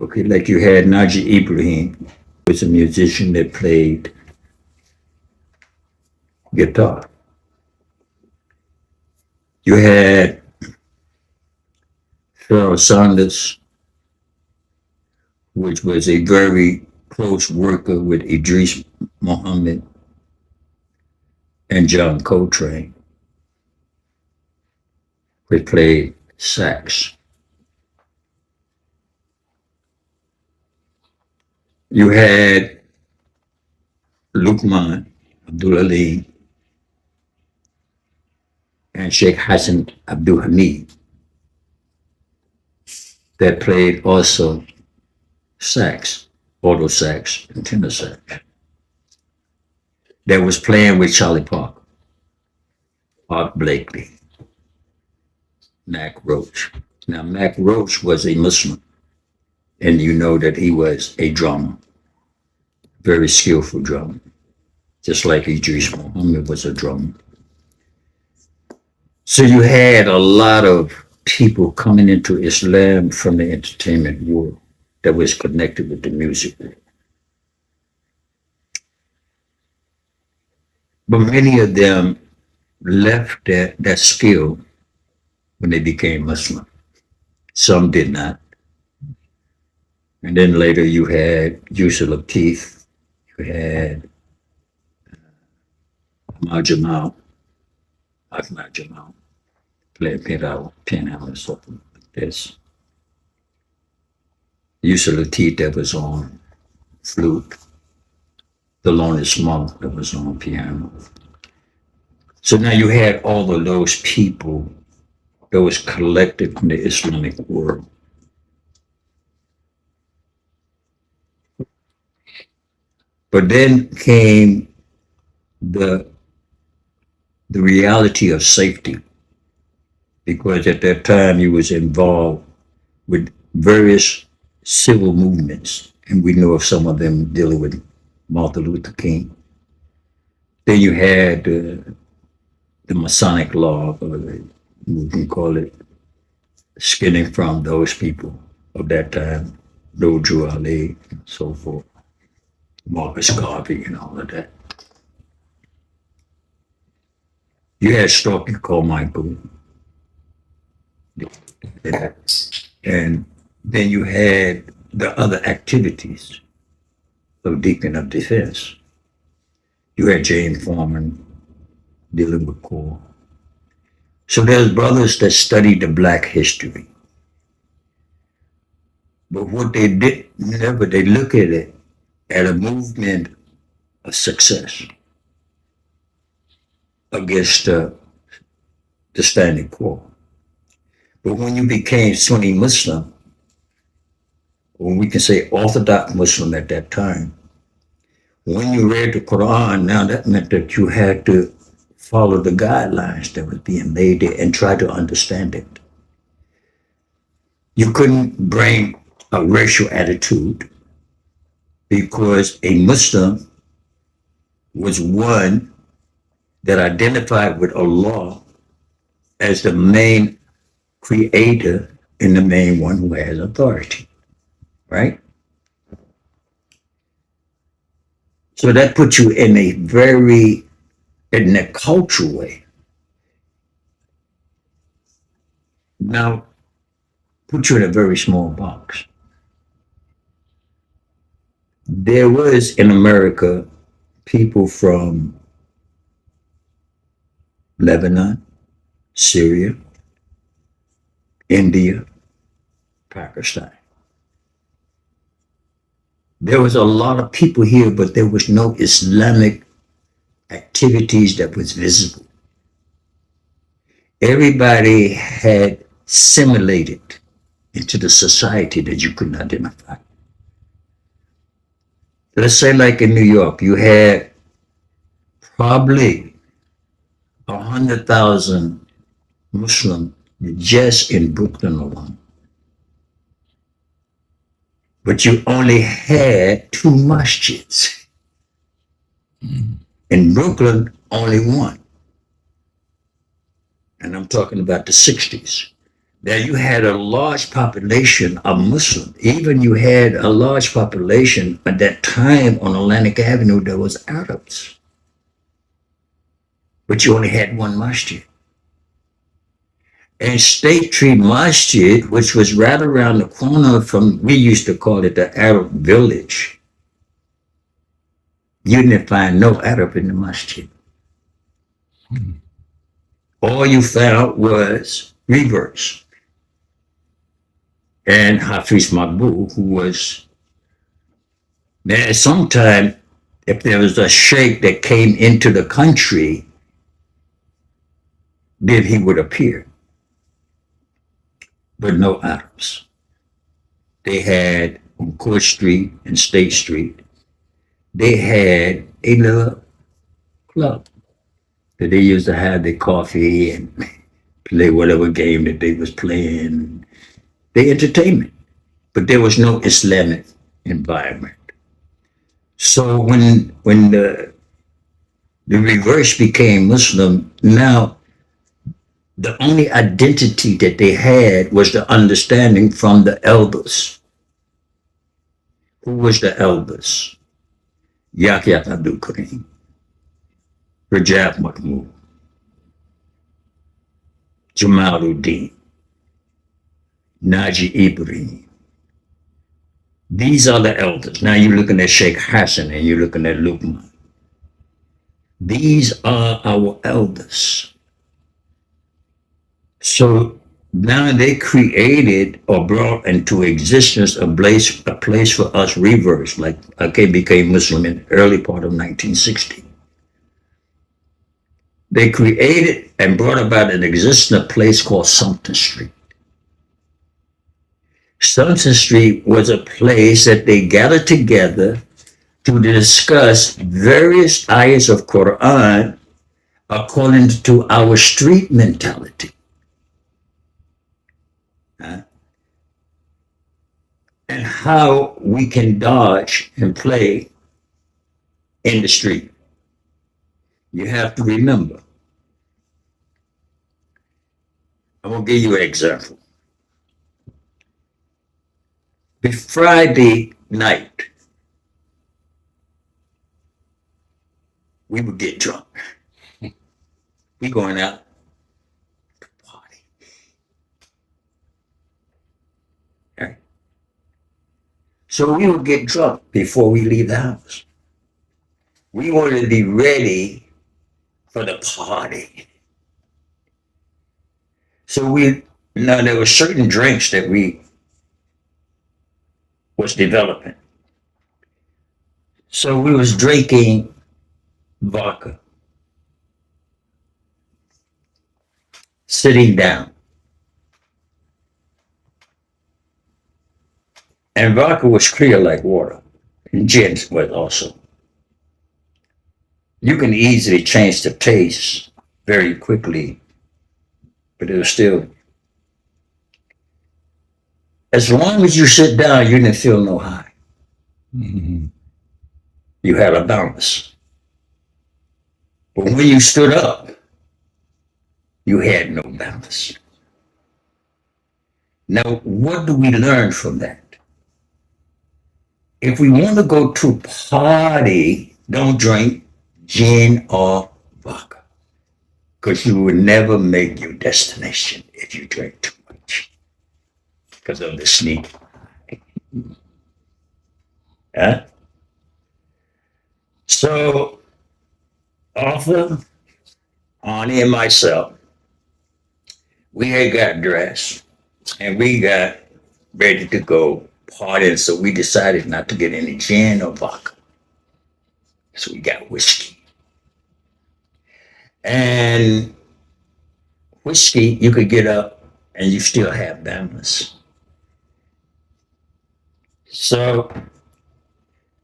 Okay, like you had Najee Ibrahim, was a musician that played guitar. You had Pharaoh Sanders, which was a very close worker with Idris Muhammad and John Coltrane, who played sax. You had Lukman Abdul and Sheikh Hassan Abdul Hamid that played also sax, auto sax, and tenor sax. That was playing with Charlie Parker, Art Blakely, Mac Roach. Now, Mac Roach was a Muslim, and you know that he was a drummer, very skillful drummer, just like Idris Muhammad was a drummer. So you had a lot of people coming into Islam from the entertainment world that was connected with the music world. But many of them left that skill when they became Muslim. Some did not. And then later you had Yusuf Lateef, you had Ahmad Jamal, playing piano or something like this. Yusuf Lateef that was on flute, the Thelonious Monk that was on piano. So now you had all of those people that was collected from the Islamic world. But then came the reality of safety, because at that time you was involved with various civil movements, and we know of some of them dealing with Martin Luther King. Then you had the Masonic law, or we can call it skinning from those people of that time, Nojo Ali, and so forth, Marcus Garvey, and all of that. You had Storky Carmichael, and then you had the other activities of Deacon of Defense. You had James Foreman dealing with CORE. So there's brothers that studied the Black history. But what they did, whenever they look at it, at a movement of success against the standing quo. But when you became Sunni Muslim, or we can say Orthodox Muslim at that time, when you read the Quran, now that meant that you had to follow the guidelines that was being made there and try to understand it. You couldn't bring a racial attitude, because a Muslim was one that identified with Allah as the main creator and the main one who has authority, right? So that puts you in a cultural way. Now, put you in a very small box. There was in America people from Lebanon, Syria, India, Pakistan. There was a lot of people here, but there was no Islamic activities that was visible. Everybody had assimilated into the society that you couldn't identify. Let's say like in New York, you had probably 100,000 Muslims just in Brooklyn alone. But you only had 2 masjids. In Brooklyn, only one. And I'm talking about the 60s. Now you had a large population of Muslim. Even you had a large population at that time on Atlantic Avenue that was Arabs, but you only had one masjid. And State Tree Masjid, which was right around the corner from, we used to call it the Arab village, you didn't find no Arab in the masjid. All you found was reverts. And Hafiz Makbul, who was, now sometime, if there was a sheikh that came into the country, then he would appear. But no Arabs. They had on Court Street and State Street, they had a little club that they used to have their coffee and play whatever game that they was playing, their entertainment. But there was no Islamic environment. So when the reverse became Muslim, now the only identity that they had was the understanding from the elders. Who was the elders? Yahya Abdul Karim, Rajab Mahmoud, Jamaluddin, Naji Ibrahim. These are the elders. Now you're looking at Sheikh Hassan and you're looking at Lukman. These are our elders. So now they created or brought into existence a place for us reverts, like I became Muslim in the early part of 1960. They created and brought about an existence a place called Sumter Street. Sumter Street was a place that they gathered together to discuss various ayahs of Quran according to our street mentality. And how we can dodge and play in the street. You have to remember. I'm going to give you an example. Friday night, we would get drunk. We going out to party. Okay? So we would get drunk before we leave the house. We wanted to be ready for the party. So now there were certain drinks that we was developing. So we was drinking vodka, sitting down. And vodka was clear like water. And gin was also. You can easily change the taste very quickly, but it was still. As long as you sit down, you didn't feel no high. Mm-hmm. You had a balance. But when you stood up, you had no balance. Now, what do we learn from that? If we want to go to party, don't drink gin or vodka, because you will never make your destination if you drink too much because of the sneak. Yeah? So, Arthur, Arnie, and myself, we had got dressed and we got ready to go partying, so we decided not to get any gin or vodka. So we got whiskey. And whiskey, you could get up and you still have balance. So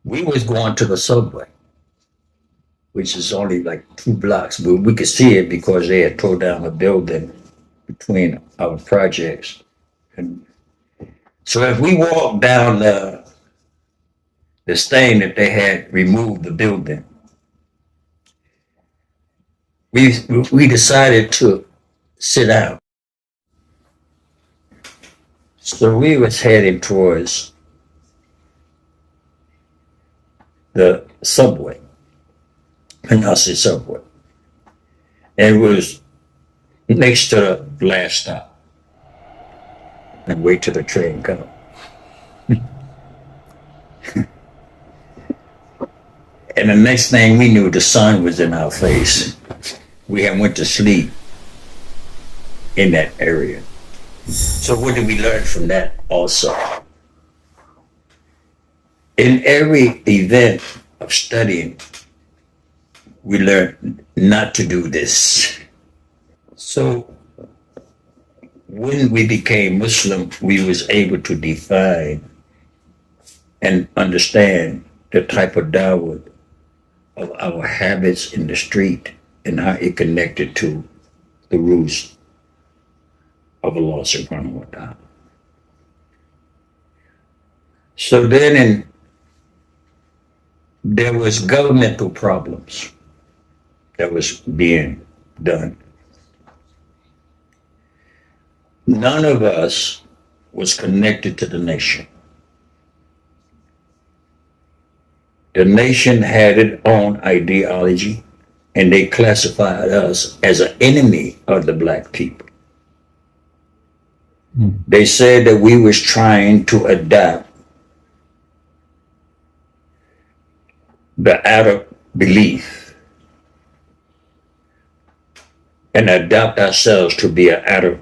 we was going to the subway, which is only like 2 blocks, but we could see it because they had tore down a building between our projects. And so if we walked down this thing that they had removed the building, we decided to sit down. So we was heading towards the subway, Canarsie subway. And it was next to the last stop. And wait till the train comes. And the next thing we knew, the sun was in our face. We had went to sleep in that area. So what did we learn from that also? In every event of studying, we learned not to do this. So when we became Muslim, we was able to define and understand the type of dawah of our habits in the street and how it connected to the rules of Allah subhanahu wa ta'ala. So then there was governmental problems that was being done. None of us was connected to the nation. The nation had its own ideology, and they classified us as an enemy of the black people. They said that we was trying to adapt the Arab belief and adapt ourselves to be an Arab.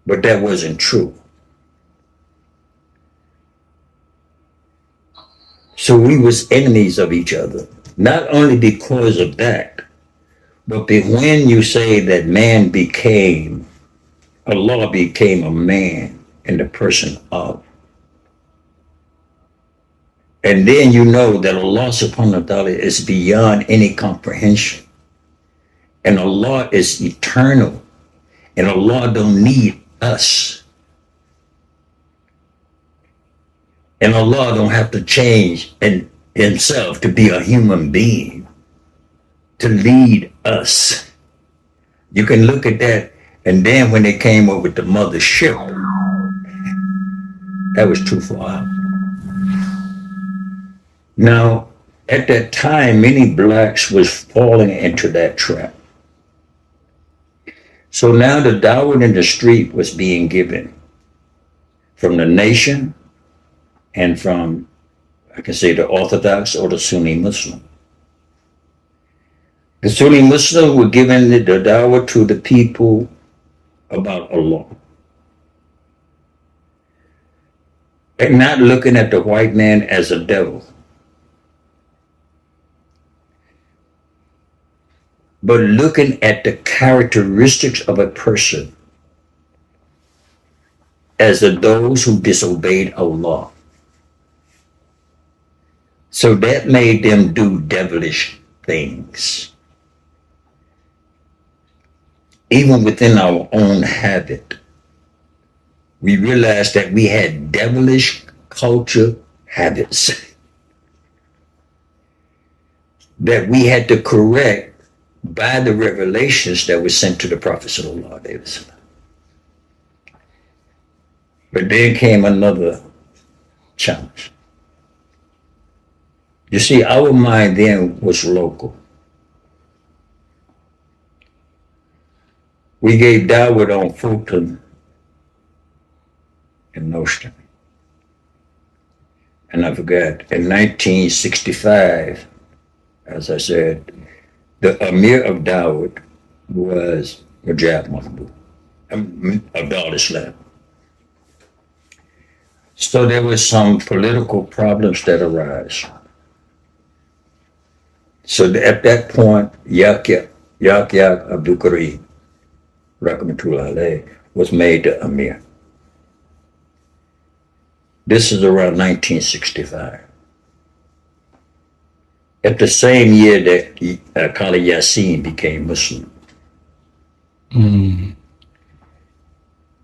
But that wasn't true. So we was enemies of each other, not only because of that, but when you say that Allah became a man in the person of. And then you know that Allah subhanahu wa ta'ala is beyond any comprehension. And Allah is eternal. And Allah don't need us. And Allah don't have to change in himself to be a human being, to lead us. You can look at that, and then when they came up with the mothership, that was too far out. Now, at that time, many blacks was falling into that trap. So now the dawah in the street was being given from the nation and from, I can say, the Orthodox or the Sunni Muslim. The Sunni Muslims were giving the dawah to the people about Allah. And not looking at the white man as a devil, but looking at the characteristics of a person as those who disobeyed Allah. So that made them do devilish things. Even within our own habit, we realized that we had devilish culture habits that we had to correct by the revelations that were sent to the Prophet sallallahu alaihi wasallam. But then came another challenge. You see, our mind then was local. We gave dawah on Fulton and Nostrand. And I forgot, in 1965, as I said, the Amir of Dawud was Mujab Mahbub of Dar Islam. So there were some political problems that arose. So at that point, Yahya Abdul Karim, Rahmatullah alayh, was made the Amir. This is around 1965. At the same year that Khalid Yassin became Muslim.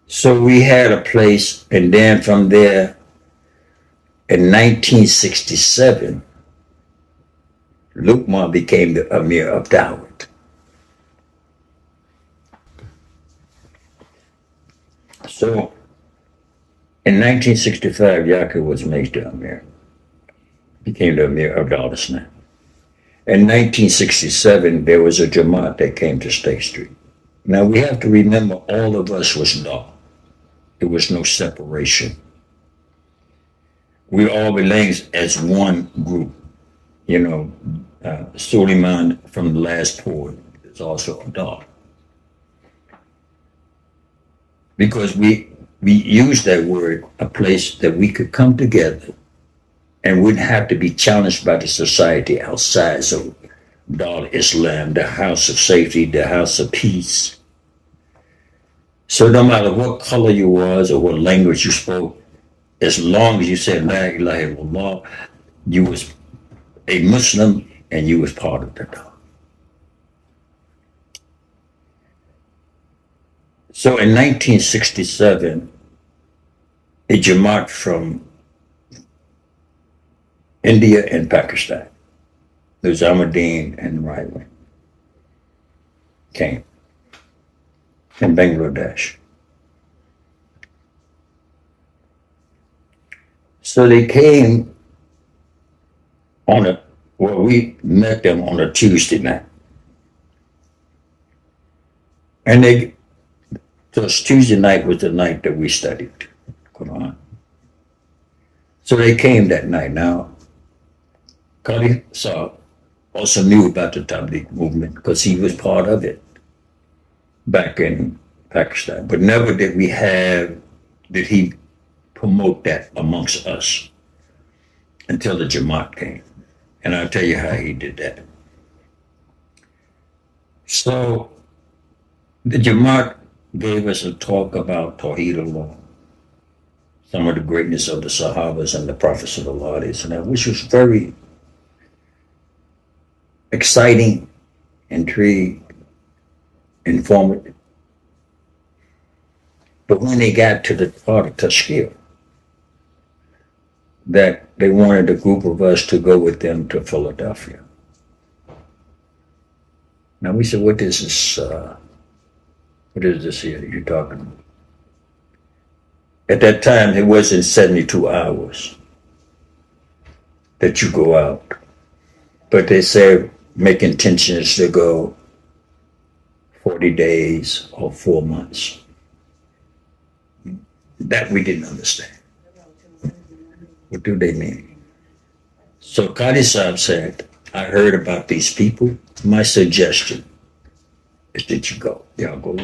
So we had a place, and then from there, in 1967, Luqman became the Amir of Dawud. So in 1965, Yaakov was made the Amir, became the Amir of Dagestan. In 1967, there was a Jamaat that came to State Street. Now we have to remember all of us was law. There was no separation. We all belonged as one group. You know, Suleiman from the last poet is also a dog. Because we use that word, a place that we could come together and wouldn't have to be challenged by the society outside. So Dar Islam, the house of safety, the house of peace. So no matter what color you was or what language you spoke, as long as you said La ilaha illallah, you was a Muslim and you was part of the Dar. So in 1967, a Jamaat from India and Pakistan, the Nizamuddin and Riley, came in Bangladesh. So they came we met them on a Tuesday night. And Tuesday night was the night that we studied Quran. So they came that night. Now, Qadi Saab also knew about the Tabligh movement because he was part of it back in Pakistan. But never did he promote that amongst us until the Jamaat came. And I'll tell you how he did that. So the Jamaat gave us a talk about Tawheed Allah, some of the greatness of the Sahabas and the Prophets of Allah, which was very exciting, intriguing, informative. But when they got to the part of Tashkil, that they wanted a group of us to go with them to Philadelphia. Now we said, what is this here that you're talking about? At that time, it wasn't 72 hours that you go out. But they said make intentions to go 40 days or 4 months. That we didn't understand. What do they mean? So Qadi Saab said, I heard about these people. My suggestion is that you go. Y'all go.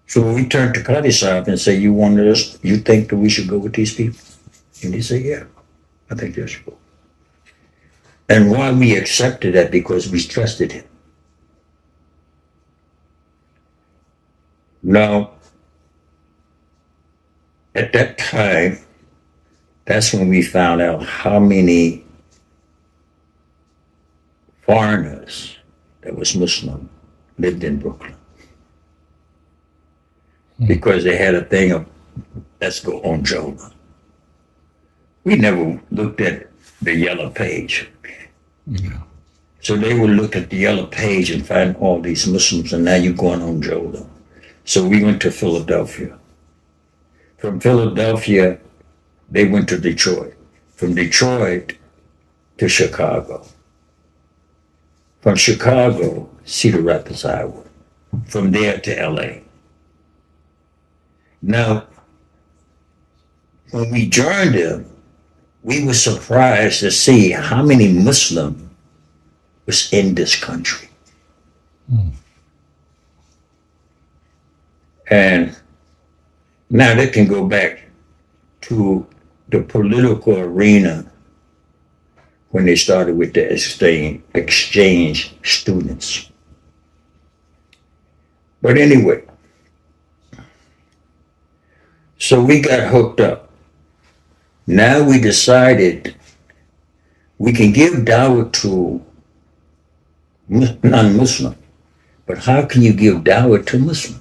So we turned to Qadi Saab and said, you think that we should go with these people? And he said, yeah, I think they should go. And why we accepted that? Because we trusted him. Now, at that time, that's when we found out how many foreigners that was Muslim lived in Brooklyn. Because they had a thing of, let's go on Jonah. We never looked at the yellow page. Yeah. So they would look at the yellow page and find all these Muslims, and now you're going on Jonah. So we went to Philadelphia. From Philadelphia, they went to Detroit. From Detroit to Chicago. From Chicago, Cedar Rapids, Iowa. From there to LA. Now, when we joined them, we were surprised to see how many Muslims was in this country. And now they can go back to the political arena when they started with the exchange students. But anyway, so we got hooked up. Now we decided we can give dawah to non-Muslim, but how can you give dawah to Muslim?